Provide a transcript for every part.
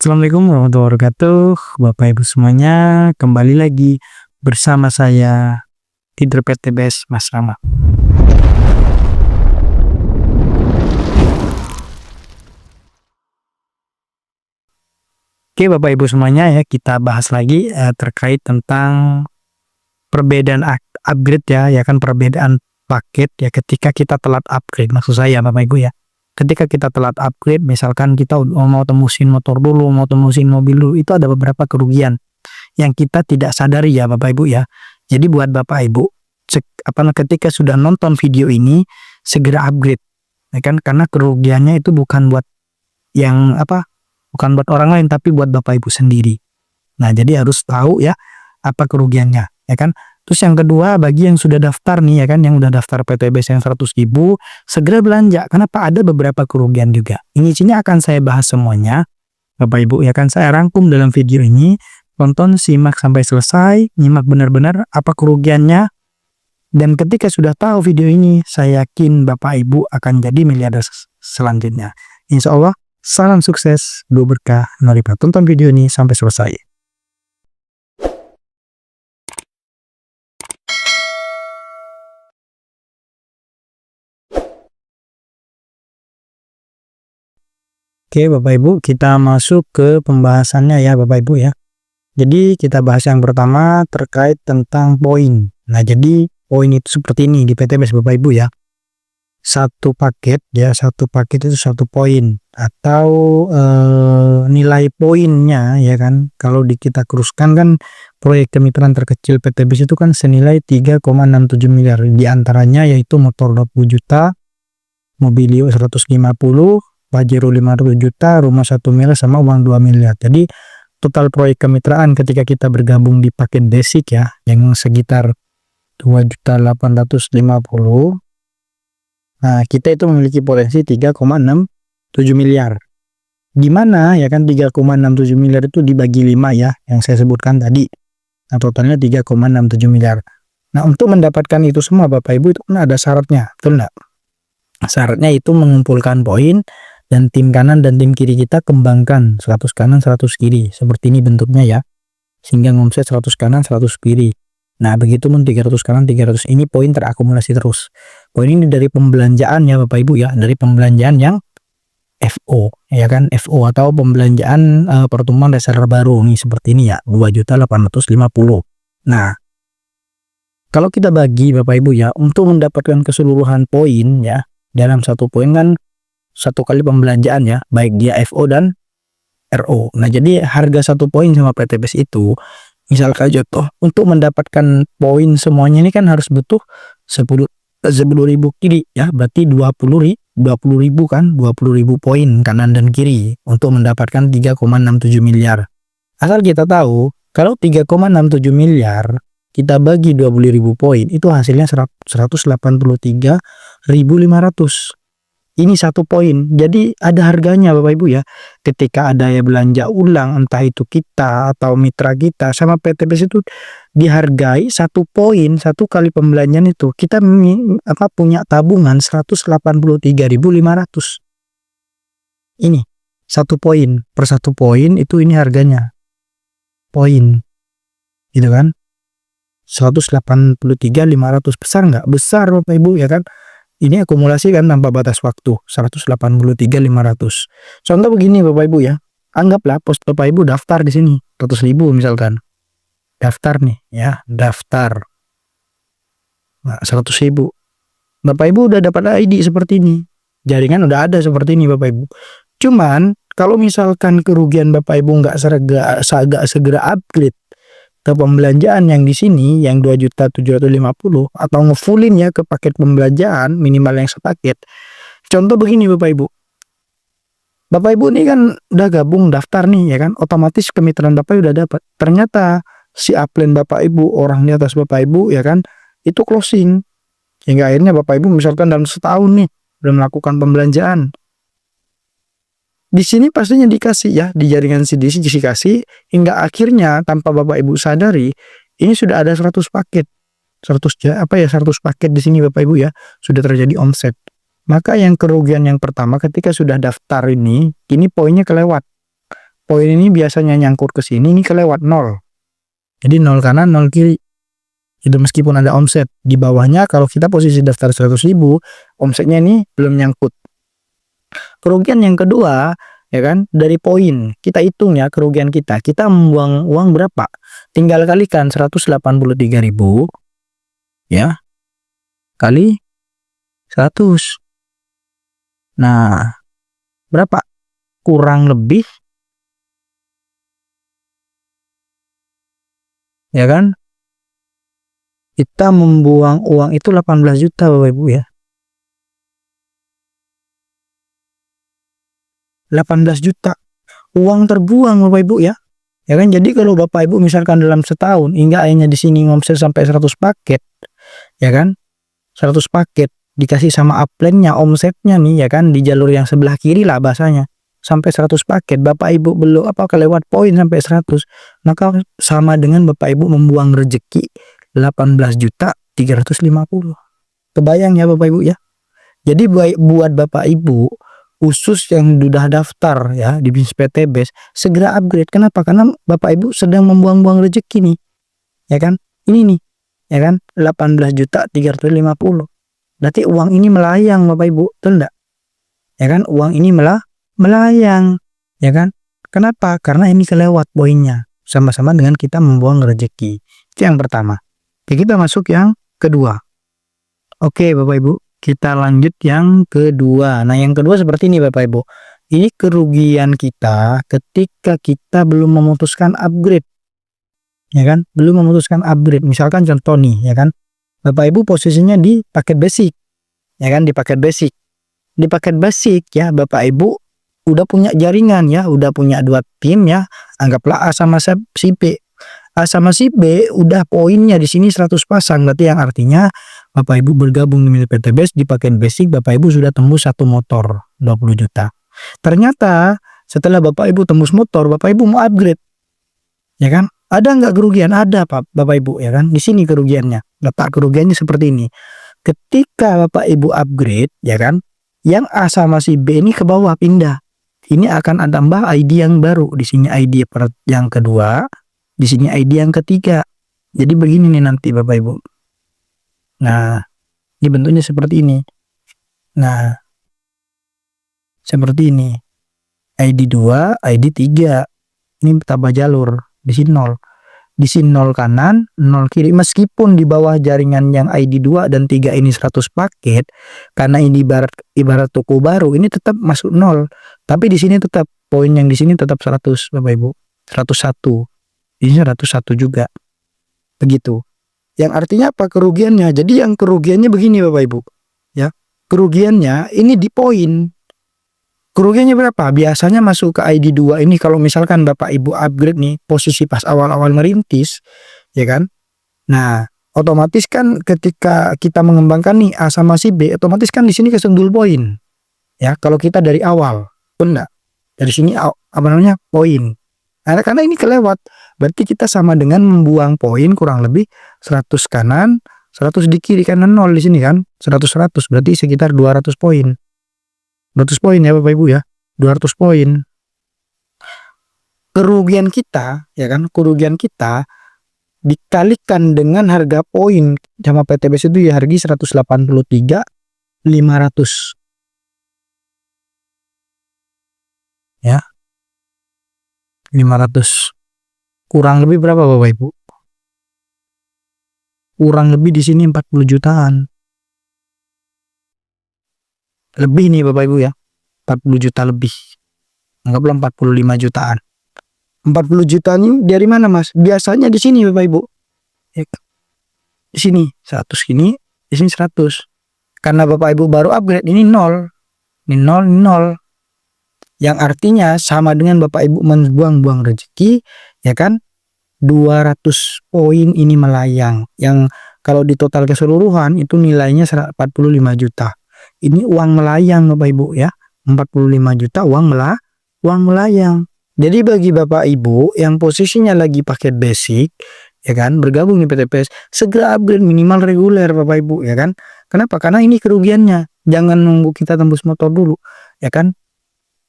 Assalamualaikum warahmatullahi wabarakatuh, Bapak Ibu semuanya. Kembali lagi bersama saya Leader PTBS Mas Rama. Oke Bapak Ibu semuanya ya, kita bahas lagi terkait tentang perbedaan upgrade ya kan perbedaan paket ya ketika kita telat upgrade. Maksud saya Bapak Ibu ya, ketika kita telat upgrade, misalkan kita mau tembusin motor dulu, mau tembusin mobil dulu, itu ada beberapa kerugian yang kita tidak sadari ya Bapak Ibu ya. Jadi buat Bapak Ibu, ketika sudah nonton video ini, segera upgrade, ya kan? Karena kerugiannya itu bukan buat bukan buat orang lain, tapi buat Bapak Ibu sendiri. Nah, jadi harus tahu ya apa kerugiannya, ya kan? Terus yang kedua, bagi yang sudah daftar nih ya kan, yang udah daftar PTBS yang 100.000, segera belanja. Kenapa? Ada beberapa kerugian juga. Ini isinya akan saya bahas semuanya, Bapak Ibu ya kan. Saya rangkum dalam video ini. Tonton, simak sampai selesai, nyimak benar-benar apa kerugiannya. Dan ketika sudah tahu video ini, saya yakin Bapak Ibu akan jadi miliarder selanjutnya. Insya Allah, salam sukses, doa berkah, mari tonton video ini sampai selesai. Oke Bapak Ibu, kita masuk ke pembahasannya ya Bapak Ibu ya. Jadi kita bahas yang pertama terkait tentang poin. Nah jadi poin itu seperti ini di PTBS Bapak Ibu ya. Satu paket itu satu poin atau nilai poinnya ya kan. Kalau kita kuruskan kan proyek kemitraan terkecil PTBS itu kan senilai 3,67 miliar. Di antaranya yaitu motor 20 juta, Mobilio 150, Pajero 500 juta, rumah 1 miliar sama uang 2 miliar. Jadi total proyek kemitraan ketika kita bergabung di paket basic ya, yang sekitar 2.850. Nah, kita itu memiliki potensi 3,67 miliar. Gimana ya kan 3,67 miliar itu dibagi 5 ya, yang saya sebutkan tadi. Nah, totalnya 3,67 miliar. Nah, untuk mendapatkan itu semua Bapak Ibu itu kan ada syaratnya, betul enggak? Syaratnya itu mengumpulkan poin dan tim kanan dan tim kiri kita kembangkan 100 kanan 100 kiri seperti ini bentuknya ya, sehingga ngomset 100 kanan 100 kiri. Nah begitu pun 300 kanan 300, ini poin terakumulasi terus. Poin ini dari pembelanjaan ya Bapak Ibu ya, dari pembelanjaan yang FO ya kan, FO atau pembelanjaan pertumbuhan reseller baru nih seperti ini ya, 2.850. Nah kalau kita bagi Bapak Ibu ya, untuk mendapatkan keseluruhan poin ya, dalam satu poin kan satu kali pembelanjaan ya, baik dia FO dan RO. Nah jadi harga satu poin sama PTBS itu, misalkan contoh untuk mendapatkan poin semuanya ini kan harus butuh 10.000 kiri ya, berarti 20.000 kan, 20.000 poin kanan dan kiri untuk mendapatkan 3,67 miliar. Asal kita tahu kalau 3,67 miliar kita bagi 20.000 poin itu hasilnya 183.500. Ini satu poin, jadi ada harganya Bapak Ibu ya. Ketika ada ya belanja ulang, entah itu kita atau mitra kita sama PTBS itu dihargai satu poin, satu kali pembelanjaan itu kita punya tabungan 183.500. Ini satu poin per satu poin itu ini harganya poin, gitu kan? 183.500, besar nggak? Besar Bapak Ibu ya kan? Ini akumulasi kan tanpa batas waktu 183.500. Contoh begini Bapak Ibu ya, anggaplah pos Bapak Ibu daftar di sini 100.000 misalkan, daftar nih ya, daftar. Nah 100.000 Bapak Ibu udah dapat ID seperti ini, jaringan udah ada seperti ini Bapak Ibu. Cuman kalau misalkan kerugian Bapak Ibu nggak segera upgrade ke pembelanjaan yang di sini yang 2.750 atau ngefullin ya ke paket pembelanjaan minimal yang sepaket. Contoh begini Bapak Ibu. Bapak Ibu ini kan udah gabung daftar nih ya kan, otomatis kemitraan Bapak udah dapat. Ternyata si upline Bapak Ibu, orang di atas Bapak Ibu ya kan, itu closing. Hingga akhirnya Bapak Ibu misalkan dalam setahun nih udah melakukan pembelanjaan. Di sini pastinya dikasih ya, di jaringan CDC dikasih, hingga akhirnya tanpa Bapak Ibu sadari ini sudah ada 100 paket. 100 paket di sini Bapak Ibu ya, sudah terjadi omset. Maka yang kerugian yang pertama ketika sudah daftar ini poinnya kelewat. poin ini biasanya nyangkut ke sini, ini kelewat 0. Jadi 0 kanan, 0 kiri. Itu meskipun ada omset di bawahnya, kalau kita posisi daftar 100.000, omsetnya ini belum nyangkut. Kerugian yang kedua, ya kan, dari poin. Kita hitung ya kerugian kita. Kita membuang uang berapa? Tinggal kalikan 183.000 ya kali 100. Nah, berapa? Kurang lebih, ya kan, kita membuang uang itu 18 juta Bapak Ibu ya. 18 juta uang terbuang Bapak Ibu ya. Ya kan, jadi kalau Bapak Ibu misalkan dalam setahun hingga akhirnya di sini ngomset sampai 100 paket, ya kan, 100 paket dikasih sama upline-nya omsetnya nih, ya kan, di jalur yang sebelah kiri lah bahasanya, sampai 100 paket, Bapak Ibu belum kelewat poin sampai 100, maka sama dengan Bapak Ibu membuang rezeki 18.350. Kebayang ya Bapak Ibu ya. Jadi buat Bapak Ibu khusus yang sudah daftar ya di bisnis PT BES, segera upgrade. Kenapa? Karena Bapak Ibu sedang membuang-buang rezeki nih, ya kan, ini nih, ya kan, 18.350. Berarti uang ini melayang Bapak Ibu, betul enggak? Ya kan, uang ini melayang, ya kan. Kenapa? Karena ini kelewat poinnya, sama-sama dengan kita membuang rezeki. Itu yang pertama. Oke, kita masuk yang kedua. Oke Bapak Ibu, kita lanjut yang kedua. Nah, yang kedua seperti ini Bapak Ibu. Ini kerugian kita ketika kita belum memutuskan upgrade. Ya kan? Belum memutuskan upgrade. Misalkan contoh nih, ya kan, Bapak Ibu posisinya di paket basic. Ya kan, di paket basic. Di paket basic ya, Bapak Ibu udah punya jaringan ya, udah punya 2 tim ya. Anggaplah A sama si B. A sama si B udah poinnya di sini 100 pasang. Berarti yang artinya Bapak Ibu bergabung di PT BES di paket basic, Bapak Ibu sudah tembus 1 motor 20 juta. Ternyata setelah Bapak Ibu tembus motor, Bapak Ibu mau upgrade. Ya kan? Ada nggak kerugian? Ada Pak Bapak Ibu, ya kan? Di sini kerugiannya. Letak kerugiannya seperti ini. Ketika Bapak Ibu upgrade, ya kan, yang A sama si B ini ke bawah pindah. Ini akan ada tambah ID yang baru. Di sini ID yang kedua, di sini ID yang ketiga. Jadi begini nih nanti Bapak Ibu. Nah, ini bentuknya seperti ini. Nah, seperti ini. ID 2, ID 3. Ini tambah jalur. Di sini 0. Di sini 0 kanan, 0 kiri. Meskipun di bawah jaringan yang ID 2 dan 3 ini 100 paket, karena ini ibarat toko baru, ini tetap masuk 0. Tapi di sini tetap, poin yang di sini tetap 100 Bapak Ibu. 101. Ini 101 juga. Begitu. Yang artinya apa kerugiannya? Jadi yang kerugiannya begini Bapak Ibu. Ya. Kerugiannya ini di poin. Kerugiannya berapa? Biasanya masuk ke ID 2 ini kalau misalkan Bapak Ibu upgrade nih posisi pas awal-awal merintis, ya kan? Nah, otomatis kan ketika kita mengembangkan nih A sama si B, otomatis kan di sini kesundul poin. Ya, kalau kita dari awal, benar. Dari sini apa namanya? Poin. Nah, karena ini kelewat, berarti kita sama dengan membuang poin kurang lebih 100 kanan, 100 di kiri, karena 0 di sini kan, 100 berarti sekitar 200 poin. 200 poin ya Bapak Ibu ya, 200 poin. Kerugian kita, ya kan, kerugian kita dikalikan dengan harga poin sama PT BES itu ya harga 183.500. Ya. 500. Kurang lebih berapa Bapak Ibu? Kurang lebih di sini 40 jutaan. Lebih nih Bapak Ibu ya. 40 juta lebih. Anggaplah 45 jutaan. 40 juta ini dari mana Mas? Biasanya di sini Bapak Ibu. Ya, di sini 100 gini, di sini 100. Karena Bapak Ibu baru upgrade ini 0. Ini 0, ini 0. Yang artinya sama dengan Bapak Ibu membuang-buang rezeki, ya kan? 200 poin ini melayang. Yang kalau di total keseluruhan itu nilainya 45 juta. Ini uang melayang Bapak Ibu ya. 45 juta uang melayang. Jadi bagi Bapak Ibu yang posisinya lagi paket basic, ya kan, bergabung di PT BES, segera upgrade minimal reguler Bapak Ibu, ya kan? Kenapa? Karena ini kerugiannya. Jangan nunggu kita tembus motor dulu, ya kan?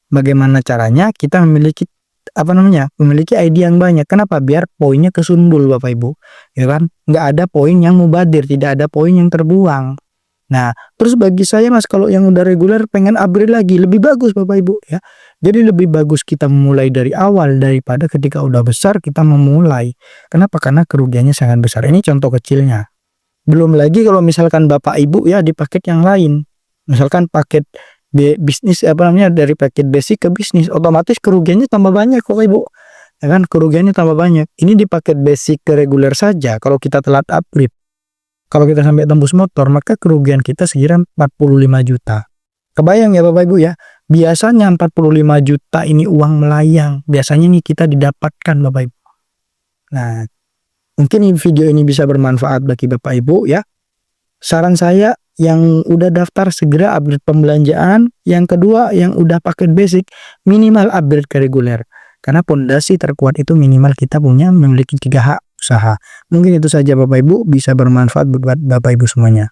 Bagaimana caranya kita memiliki memiliki ID yang banyak. Kenapa? Biar poinnya kesundul Bapak Ibu, ya kan? Nggak ada poin yang mubadir, tidak ada poin yang terbuang. Nah, terus bagi saya Mas, kalau yang udah reguler pengen upgrade lagi, lebih bagus Bapak Ibu ya. Jadi lebih bagus kita memulai dari awal daripada ketika udah besar kita memulai. Kenapa? Karena kerugiannya sangat besar. Ini contoh kecilnya. Belum lagi kalau misalkan Bapak Ibu ya di paket yang lain. Misalkan paket bisnis dari paket basic ke bisnis, otomatis kerugiannya tambah banyak Bapak Ibu. Ya kan, kerugiannya tambah banyak. Ini di paket basic ke reguler saja kalau kita telat upgrade. Kalau kita sampai tembus motor, maka kerugian kita sekira 45 juta. Kebayang ya Bapak Ibu ya. Biasanya 45 juta ini uang melayang. Biasanya nih kita didapatkan Bapak Ibu. Nah, mungkin video ini bisa bermanfaat bagi Bapak Ibu ya. Saran saya yang udah daftar segera upgrade pembelanjaan. Yang kedua yang udah paket basic minimal upgrade ke reguler. Karena pondasi terkuat itu minimal kita punya memiliki 3 hak usaha. Mungkin itu saja Bapak Ibu, bisa bermanfaat buat Bapak Ibu semuanya.